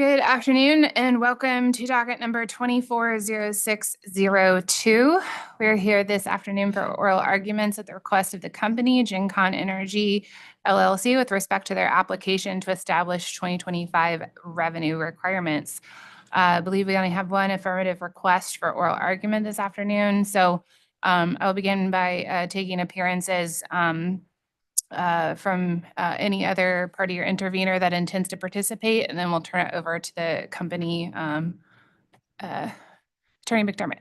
Good afternoon and welcome to docket number 240602. We're here this afternoon for oral arguments at the request of the company, GennConn Energy LLC, with respect to their application to establish 2025 revenue requirements. I believe we only have one affirmative request for oral argument this afternoon. So I'll begin by taking appearances from any other party or intervener that intends to participate, and then we'll turn it over to the company Attorney McDermott.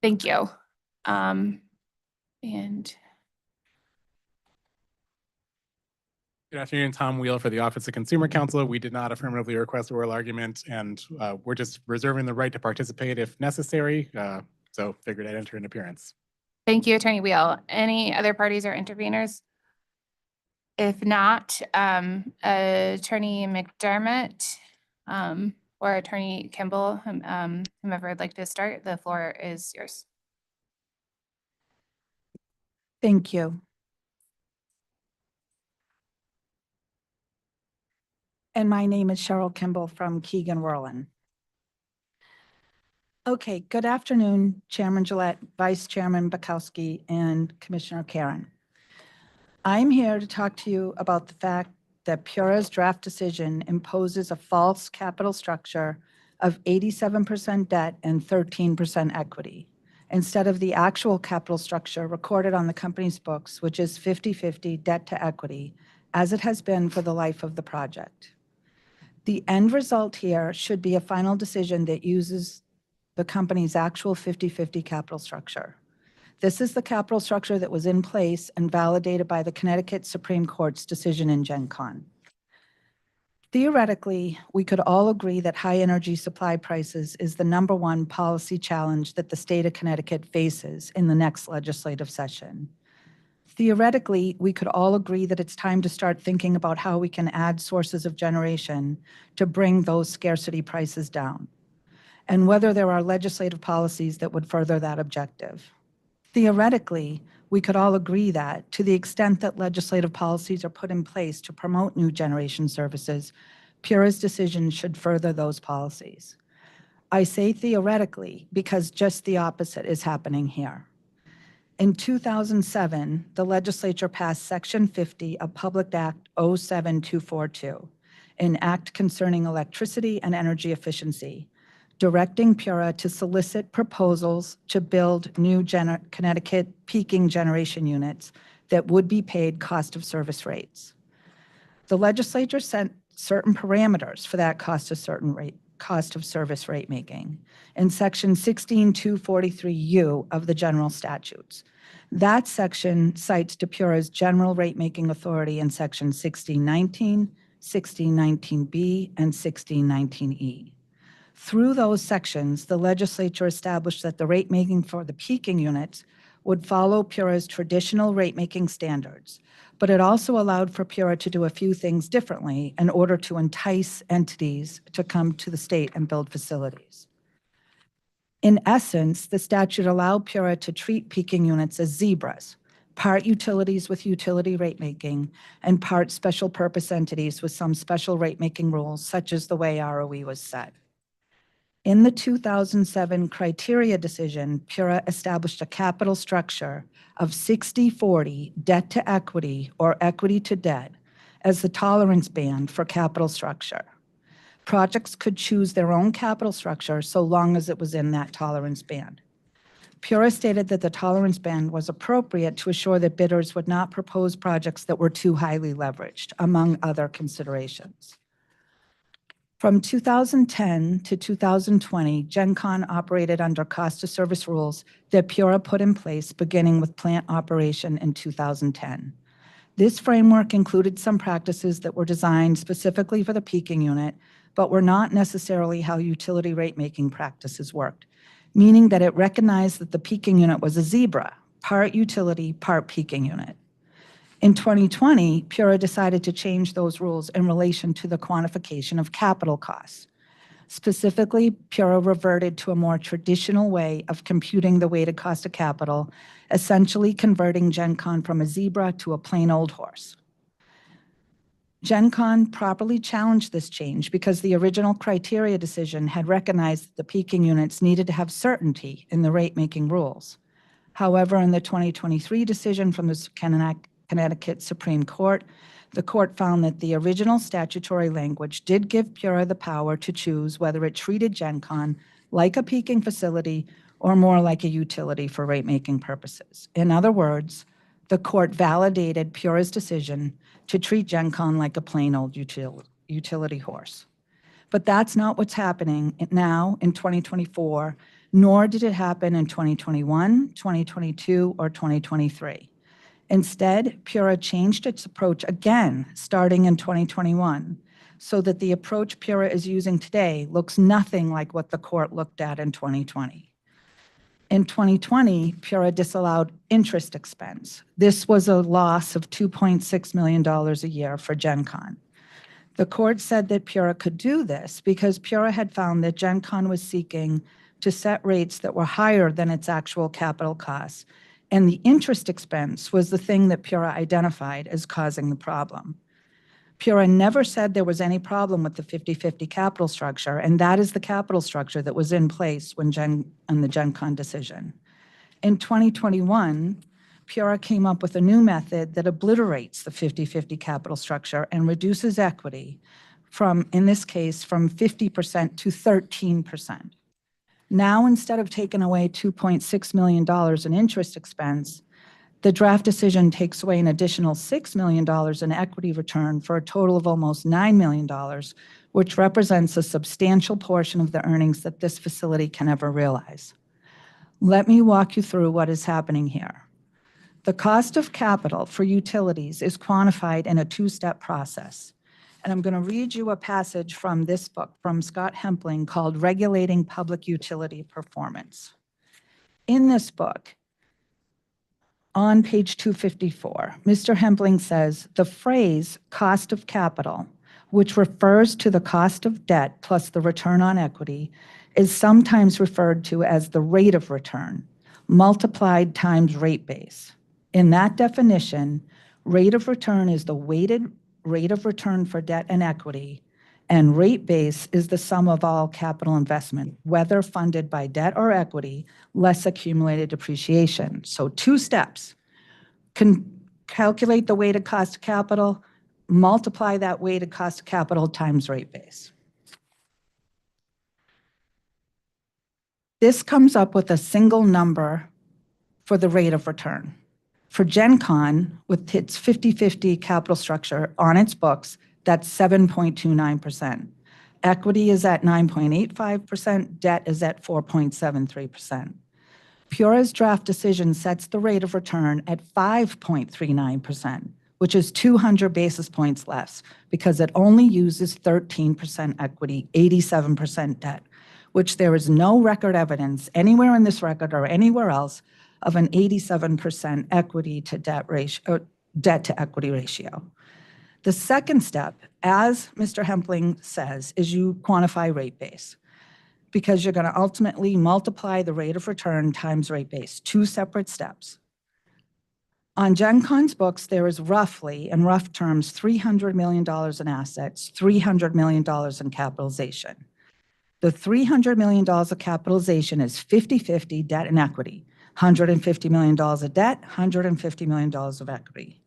Thank you. And good afternoon, Tom Wheel for the Office of Consumer Counsel. We did not affirmatively request oral argument, and we're just reserving the right to participate if necessary. So figured I'd enter an appearance. Thank you, Attorney Wheel. Any other parties or interveners? If not, Attorney McDermott or Attorney Kimball, whomever would like to start, the floor is yours. Thank you. And my name is Cheryl Kimball from Keegan-Werlen. Okay, good afternoon, Chairman Gillette, Vice Chairman Bukowski, and Commissioner Karen. I'm here to talk to you about the fact that PURA's draft decision imposes a false capital structure of 87% debt and 13% equity, instead of the actual capital structure recorded on the company's books, which is 50-50 debt to equity, as it has been for the life of the project. The end result here should be a final decision that uses the company's actual 50-50 capital structure. This is the capital structure that was in place and validated by the Connecticut Supreme Court's decision in GennConn. Theoretically, we could all agree that high energy supply prices is the #1 policy challenge that the state of Connecticut faces in the next legislative session. Theoretically, we could all agree that it's time to start thinking about how we can add sources of generation to bring those scarcity prices down, and whether there are legislative policies that would further that objective. Theoretically, we could all agree that, to the extent that legislative policies are put in place to promote new generation services, PURA's decision should further those policies. I say theoretically because just the opposite is happening here. In 2007, the legislature passed Section 50 of Public Act 07242, an act concerning electricity and energy efficiency, directing PURA to solicit proposals to build new Connecticut peaking generation units that would be paid cost of service rates. The legislature set certain parameters for that cost of service rate making in Section 16243U of the general statutes. That section cites to PURA's general rate making authority in Section 1619, 1619B, and 1619E. Through those sections, the legislature established that the rate making for the peaking units would follow PURA's traditional rate making standards, but it also allowed for PURA to do a few things differently in order to entice entities to come to the state and build facilities. In essence, the statute allowed PURA to treat peaking units as zebras, part utilities with utility rate making and part special purpose entities with some special rate making rules, such as the way ROE was set. In the 2007 criteria decision, PURA established a capital structure of 60-40 debt to equity or equity to debt as the tolerance band for capital structure. Projects could choose their own capital structure so long as it was in that tolerance band. PURA stated that the tolerance band was appropriate to assure that bidders would not propose projects that were too highly leveraged, among other considerations. From 2010 to 2020, GennConn operated under cost of service rules that PURA put in place beginning with plant operation in 2010. This framework included some practices that were designed specifically for the peaking unit, but were not necessarily how utility rate making practices worked, meaning that it recognized that the peaking unit was a zebra, part utility, part peaking unit. In 2020, PURA decided to change those rules in relation to the quantification of capital costs. Specifically, PURA reverted to a more traditional way of computing the weighted cost of capital, essentially converting GennConn from a zebra to a plain old horse. GennConn properly challenged this change because the original criteria decision had recognized that the peaking units needed to have certainty in the rate-making rules. However, in the 2023 decision from the Connecticut Supreme Court, the court found that the original statutory language did give PURA the power to choose whether it treated GennConn like a peaking facility or more like a utility for rate-making purposes. In other words, the court validated PURA's decision to treat GennConn like a plain old utility horse. But that's not what's happening now in 2024, nor did it happen in 2021, 2022, or 2023. Instead, PURA changed its approach again starting in 2021, so that the approach PURA is using today looks nothing like what the court looked at in 2020. In 2020, PURA disallowed interest expense. This was a loss of $2.6 million a year for GennConn. The court said that PURA could do this because PURA had found that GennConn was seeking to set rates that were higher than its actual capital costs, and the interest expense was the thing that PURA identified as causing the problem. PURA never said there was any problem with the 50-50 capital structure, and that is the capital structure that was in place when on the GennConn decision. In 2021, PURA came up with a new method that obliterates the 50-50 capital structure and reduces equity from, in this case, from 50% to 13%. Now, instead of taking away $2.6 million in interest expense, the draft decision takes away an additional $6 million in equity return for a total of almost $9 million, which represents a substantial portion of the earnings that this facility can ever realize. Let me walk you through what is happening here. The cost of capital for utilities is quantified in a two-step process. And I'm going to read you a passage from this book from Scott Hempling called Regulating Public Utility Performance. In this book, on page 254, Mr. Hempling says, the phrase cost of capital, which refers to the cost of debt plus the return on equity, is sometimes referred to as the rate of return, multiplied times rate base. In that definition, rate of return is the weighted rate of return for debt and equity, and rate base is the sum of all capital investment, whether funded by debt or equity, less accumulated depreciation. So 2 steps. Calculate the weighted cost of capital, multiply that weighted cost of capital times rate base. This comes up with a single number for the rate of return. For GennConn, with its 50-50 capital structure on its books, that's 7.29%. Equity is at 9.85%, debt is at 4.73%. PURA's draft decision sets the rate of return at 5.39%, which is 200 basis points less because it only uses 13% equity, 87% debt, which there is no record evidence anywhere in this record or anywhere else of an 87% equity to debt ratio, debt to equity ratio. The second step, as Mr. Hempling says, is you quantify rate base because you're going to ultimately multiply the rate of return times rate base, 2 separate steps. On GennConn's books, there is roughly, in rough terms, $300 million in assets, $300 million in capitalization. The $300 million of capitalization is 50-50 debt and equity. $150 million of debt, $150 million of equity.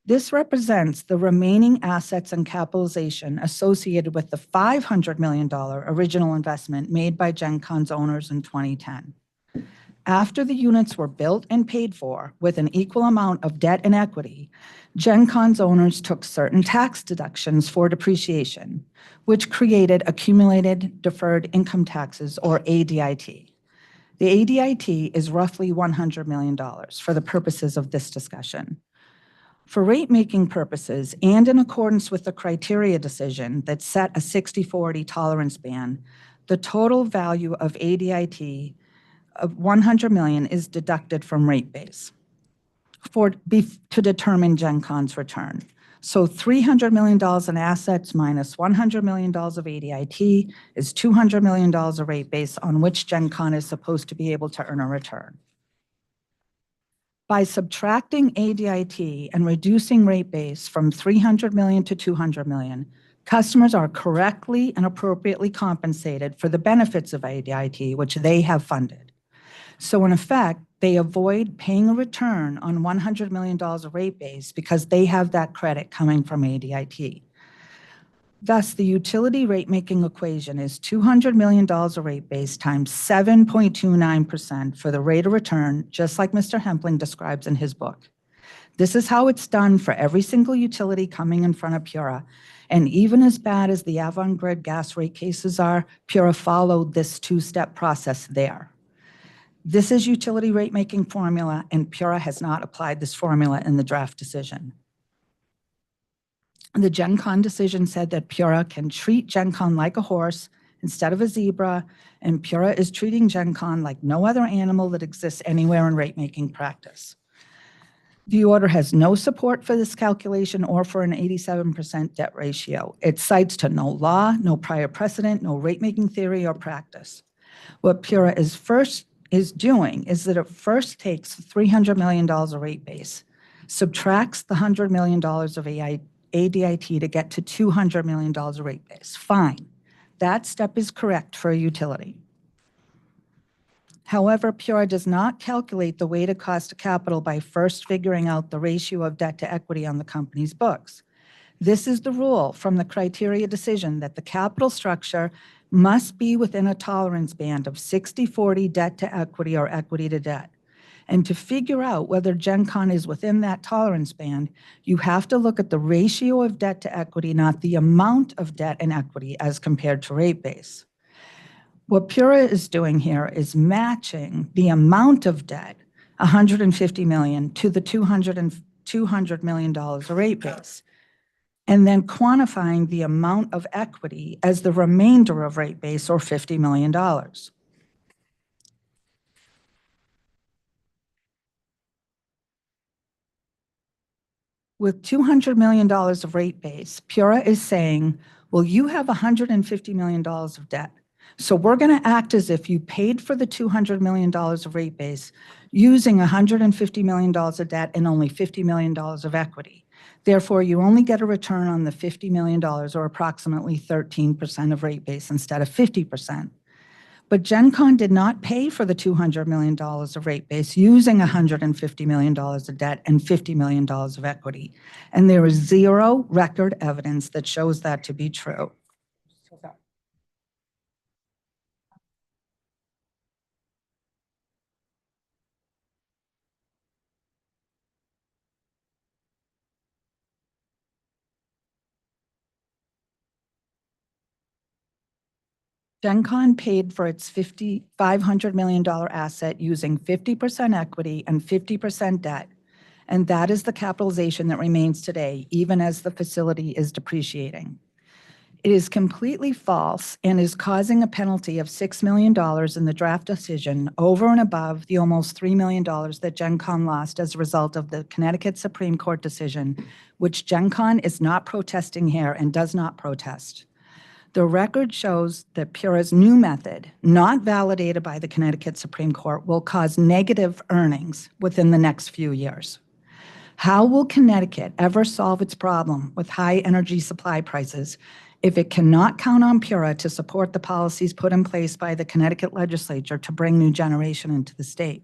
This represents the remaining assets and capitalization associated with the $500 million original investment made by GennConn's owners in 2010. After the units were built and paid for with an equal amount of debt and equity, GennConn's owners took certain tax deductions for depreciation, which created accumulated deferred income taxes, or ADIT. The ADIT is roughly $100 million for the purposes of this discussion. For rate-making purposes and in accordance with the criteria decision that set a 60-40 tolerance band, the total value of ADIT of $100 million is deducted from rate base to determine GennConn's return. So $300 million in assets minus $100 million of ADIT is $200 million of rate base on which GennConn is supposed to be able to earn a return. By subtracting ADIT and reducing rate base from $300 million to $200 million, customers are correctly and appropriately compensated for the benefits of ADIT, which they have funded. So in effect, they avoid paying a return on $100 million of rate base because they have that credit coming from ADIT. Thus, the utility rate-making equation is $200 million of rate base times 7.29% for the rate of return, just like Mr. Hempling describes in his book. This is how it's done for every single utility coming in front of PURA. And even as bad as the Avangrid gas rate cases are, PURA followed this two-step process there. This is utility rate-making formula, and PURA has not applied this formula in the draft decision. The GennConn decision said that PURA can treat GennConn like a horse instead of a zebra, and PURA is treating GennConn like no other animal that exists anywhere in rate-making practice. The order has no support for this calculation or for an 87% debt ratio. It cites to no law, no prior precedent, no rate-making theory or practice. What PURA is doing is that it first takes $300 million of rate base, subtracts the $100 million of ADIT to get to $200 million of rate base. Fine. That step is correct for a utility. However, PURA does not calculate the weighted cost of capital by first figuring out the ratio of debt to equity on the company's books. This is the rule from the criteria decision that the capital structure must be within a tolerance band of 60-40 debt to equity or equity to debt. And to figure out whether GennConn is within that tolerance band, you have to look at the ratio of debt to equity, not the amount of debt and equity as compared to rate base. What PURA is doing here is matching the amount of debt, $150 million, to the $200 million of rate base, and then quantifying the amount of equity as the remainder of rate base, or $50 million. With $200 million of rate base, PURA is saying, well, you have $150 million of debt. So we're going to act as if you paid for the $200 million of rate base using $150 million of debt and only $50 million of equity. Therefore, you only get a return on the $50 million, or approximately 13% of rate base instead of 50%. But GennConn did not pay for the $200 million of rate base using $150 million of debt and $50 million of equity. And there is zero record evidence that shows that to be true. GennConn paid for its $500 million asset using 50% equity and 50% debt, and that is the capitalization that remains today, even as the facility is depreciating. It is completely false and is causing a penalty of $6 million in the draft decision over and above the almost $3 million that GennConn lost as a result of the Connecticut Supreme Court decision, which GennConn is not protesting here and does not protest. The record shows that PURA's new method, not validated by the Connecticut Supreme Court, will cause negative earnings within the next few years. How will Connecticut ever solve its problem with high energy supply prices if it cannot count on PURA to support the policies put in place by the Connecticut legislature to bring new generation into the state?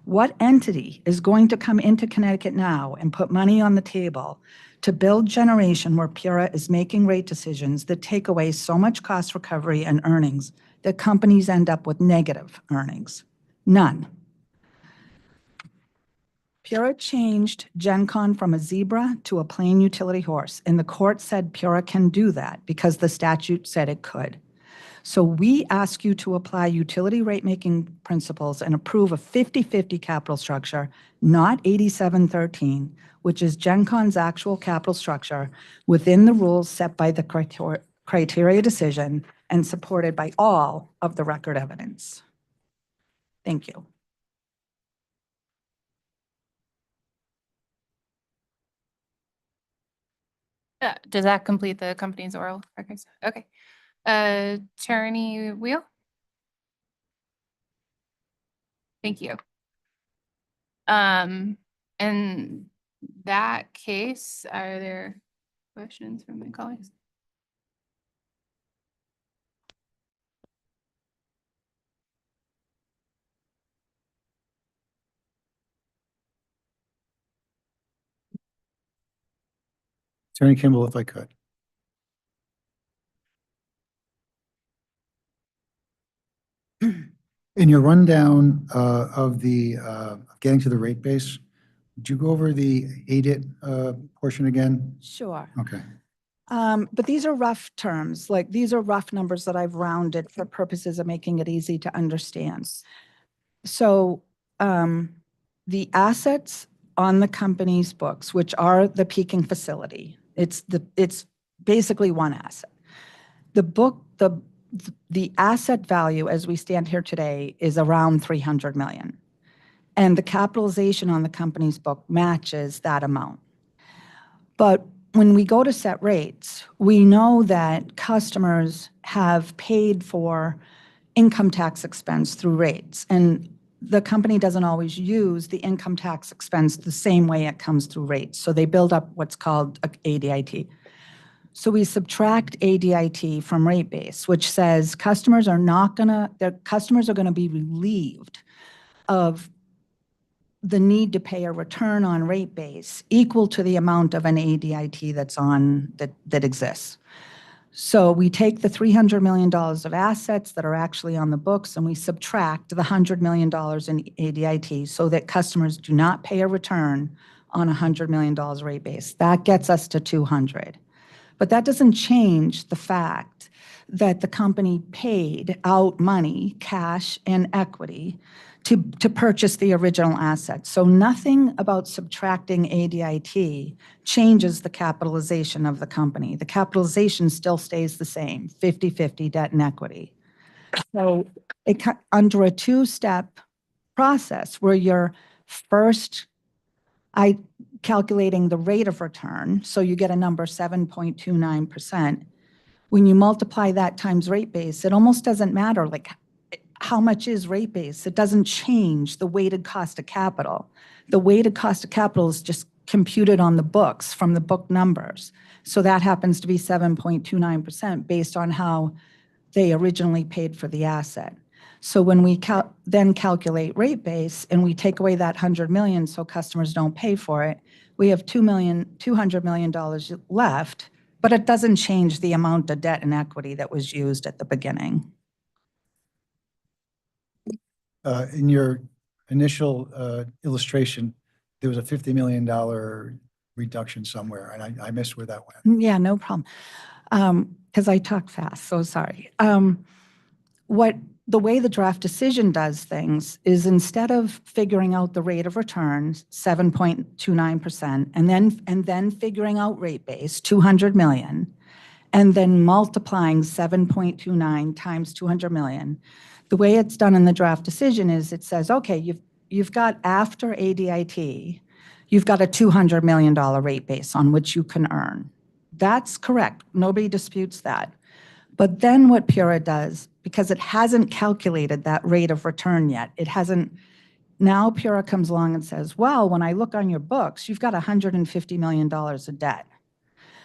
What entity is going to come into Connecticut now and put money on the table to build generation where PURA is making rate decisions that take away so much cost recovery and earnings that companies end up with negative earnings? None. PURA changed GennConn from a zebra to a plain utility horse, and the court said PURA can do that because the statute said it could. So we ask you to apply utility rate-making principles and approve a 50-50 capital structure, not 87-13, which is GennConn's actual capital structure within the rules set by the criteria decision and supported by all of the record evidence. Thank you. Yeah, does that complete the company's oral records? Okay. Attorney Wheel? Thank you. In that case, are there questions from my colleagues? Attorney Kimball, if I could. In your rundown of the getting to the rate base, did you go over the ADIT portion again? Sure. Okay. But these are rough terms, like these are rough numbers that I've rounded for purposes of making it easy to understand. So the assets on the company's books, which are the peaking facility, it's basically one asset. The asset value as we stand here today is around 300 million. And the capitalization on the company's book matches that amount. But when we go to set rates, we know that customers have paid for income tax expense through rates. And the company doesn't always use the income tax expense the same way it comes through rates. So they build up what's called ADIT. So we subtract ADIT from rate base, which says customers are going to be relieved of the need to pay a return on rate base equal to the amount of an ADIT that exists. So we take the $300 million of assets that are actually on the books and we subtract the $100 million in ADIT so that customers do not pay a return on $100 million rate base. That gets us to 200. But that doesn't change the fact that the company paid out money, cash and equity, to purchase the original assets. So nothing about subtracting ADIT changes the capitalization of the company. The capitalization still stays the same, 50-50 debt and equity. So under a two-step process where you're first calculating the rate of return, so you get a number 7.29%. When you multiply that times rate base, it almost doesn't matter like how much is rate base. It doesn't change the weighted cost of capital. The weighted cost of capital is just computed on the books from the book numbers. So that happens to be 7.29% based on how they originally paid for the asset. So when we then calculate rate base and we take away that $100 million so customers don't pay for it, we have $200 million left, but it doesn't change the amount of debt and equity that was used at the beginning. In your initial illustration, there was a $50 million reduction somewhere, and I missed where that went. Yeah, no problem. Because I talk fast, so sorry. The way the draft decision does things is instead of figuring out the rate of return, 7.29%, and then figuring out rate base, 200 million, and then multiplying 7.29 times 200 million, the way it's done in the draft decision is it says, okay, you've got after ADIT, you've got a $200 million rate base on which you can earn. That's correct. Nobody disputes that. But then what PURA does, because it hasn't calculated that rate of return yet, now PURA comes along and says, well, when I look on your books, you've got $150 million of debt.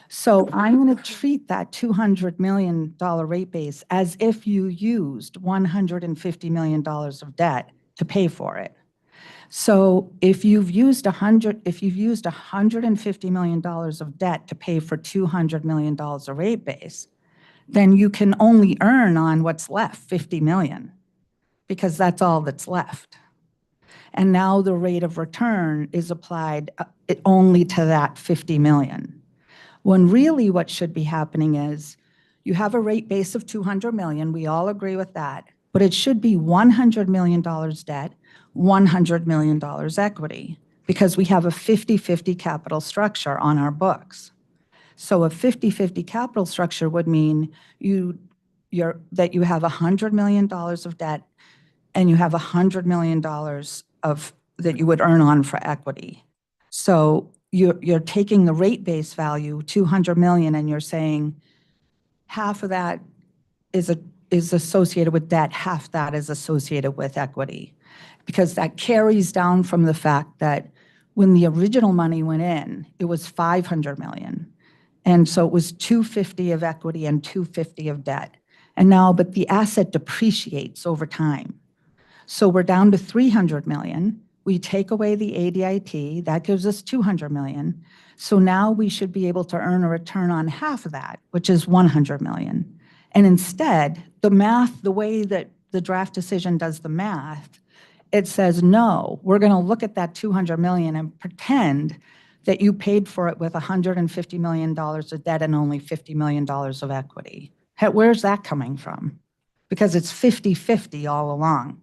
So I'm going to treat that $200 million rate base as if you used $150 million of debt to pay for it. So if you've used $150 million of debt to pay for $200 million of rate base, then you can only earn on what's left, 50 million, because that's all that's left. And now the rate of return is applied only to that 50 million. When really what should be happening is you have a rate base of 200 million, we all agree with that, but it should be $100 million debt, $100 million equity, because we have a 50-50 capital structure on our books. So a 50-50 capital structure would mean that you have $100 million of debt and you have $100 million that you would earn on for equity. So you're taking the rate base value, 200 million, and you're saying half of that is associated with debt, half that is associated with equity. Because that carries down from the fact that when the original money went in, it was 500 million. And so it was 250 of equity and 250 of debt. And now, but the asset depreciates over time. So we're down to 300 million. We take away the ADIT, that gives us 200 million. So now we should be able to earn a return on half of that, which is 100 million. And instead, the math, the way that the draft decision does the math, it says, no, we're going to look at that 200 million and pretend that you paid for it with $150 million of debt and only $50 million of equity. Where's that coming from? Because it's 50-50 all along.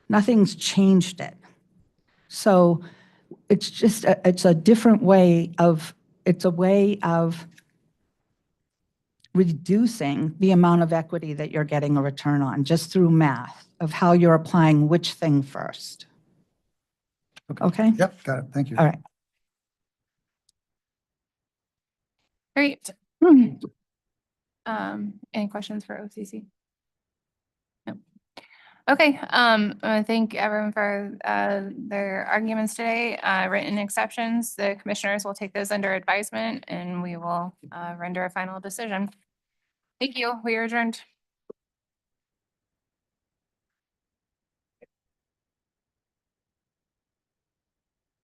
Nothing's changed it. So it's just, it's a different way of, it's a way of reducing the amount of equity that you're getting a return on just through math of how you're applying which thing first. Okay? Yep, got it. Thank you. All right. Great. Any questions for OCC? No. Okay, I thank everyone for their arguments today. Written exceptions, the commissioners will take those under advisement and we will render a final decision. Thank you. We are adjourned.